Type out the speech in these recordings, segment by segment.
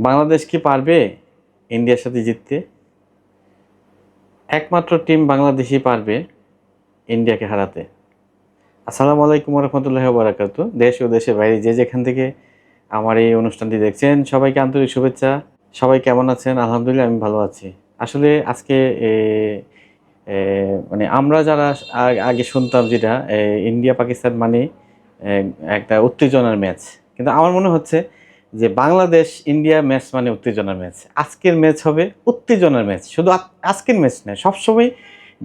বাংলাদেশ কি পারবে ইন্ডিয়ার সাথে জিততে? একমাত্র টিম বাংলাদেশই পারবে ইন্ডিয়াকে হারাতে। আসসালামু আলাইকুম রহমতুল্লাহি ওয়া বারাকাতুহু। দেশ ও দেশের বাইরে যে যেখান থেকে আমার এই অনুষ্ঠানটি দেখছেন সবাইকে আন্তরিক শুভেচ্ছা। সবাই কেমন আছেন? আলহামদুলিল্লাহ আমি ভালো আছি। আসলে আজকে মানে আমরা যারা আগে শুনতাম যেটা ইন্ডিয়া পাকিস্তান মানে এ একটা উত্তেজনার ম্যাচ। কিন্তু আমার মনে হচ্ছে যে বাংলাদেশ ইন্ডিয়া ম্যাচ মানে উত্তেজনার ম্যাচ। আজকের ম্যাচ হবে উত্তেজনার ম্যাচ। শুধু আজকের ম্যাচ নয়, সবসময়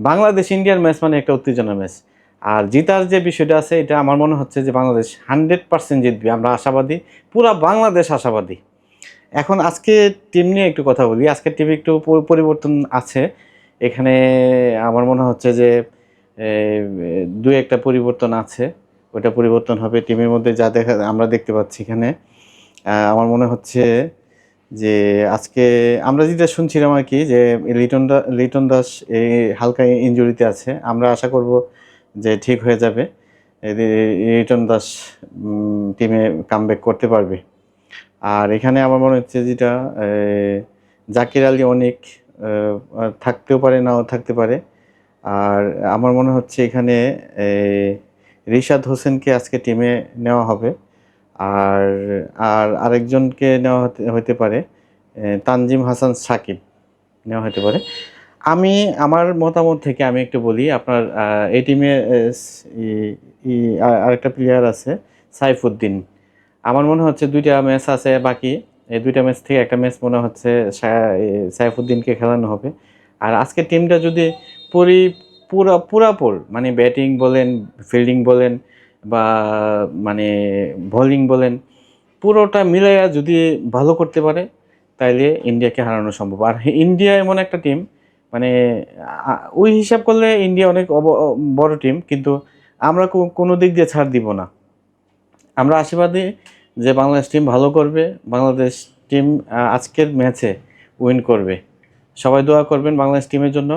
বাংলাদেশ ইন্ডিয়ার ম্যাচ মানে একটা উত্তেজনার ম্যাচ। আর জিতার যে বিষয়টা আছে এটা আমার মনে হচ্ছে যে বাংলাদেশ 100% জিতবে। আমরা আশাবাদী, পুরা বাংলাদেশ আশাবাদী। এখন আজকে টিম নিয়ে একটু কথা বলি। আজকের টিমে একটু পরিবর্তন আছে। এখানে আমার মনে হচ্ছে যে এ ২-১ টা পরিবর্তন আছে। ওইটা পরিবর্তন হবে টিমের মধ্যে যা আমরা দেখতে পাচ্ছি এখানে। আমার মনে হচ্ছে যে আজকে আমরা যেটা শুনছিলাম আরকি যে লিটন দাস হালকা ইনজুরিতে আছে। আমরা আশা করব যে ঠিক হয়ে যাবে। লিটন দাস টিমে কামব্যাক করতে পারবে। আর এখানে আমার মনে হচ্ছে যেটা জাকির আলী অনেক থাকতেও পারে, নাও থাকতে পারে। আর আমার মনে হচ্ছে এখানে রিশাদ হোসেনকে আজকে টিমে নেওয়া হবে। আর আরেকজনকে নেওয়া হতে পারে, তানজিম হাসান সাকিব নেওয়া হতে পারে। আমার মতামত থেকে আমি একটু বলি, আপনার এই টিমে আরেকটা প্লেয়ার আছে সাইফুদ্দিন। আমার মনে হচ্ছে ২টা ম্যাচ আছে বাকি। এই ২টা ম্যাচ থেকে একটা ম্যাচ মনে হচ্ছে সাইফুদ্দিনকে খেলানো হবে। আর আজকের টিমটা যদি পরি পুরাপুর মানে ব্যাটিং বলেন, ফিল্ডিং বলেন বা মানে বোলিং বলেন, পুরোটা মিলাইয়া যদি ভালো করতে পারে তাইলে ইন্ডিয়াকে হারানো সম্ভব। আর ইন্ডিয়া এমন একটা টিম, মানে ওই হিসাব করলে ইন্ডিয়া অনেক বড় টিম, কিন্তু আমরা কোনো দিক দিয়ে ছাড় দিব না। আমরা আশাবাদী যে বাংলাদেশ টিম ভালো করবে, বাংলাদেশ টিম আজকের ম্যাচে উইন করবে। সবাই দোয়া করবেন বাংলাদেশ টিমের জন্য,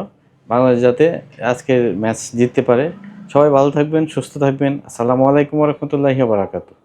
বাংলাদেশ যাতে আজকের ম্যাচ জিততে পারে। সবাই ভালো থাকবেন, সুস্থ থাকবেন। আসসালামু আলাইকুম ওয়া রাহমাতুল্লাহি ওয়া বারাকাতুহু।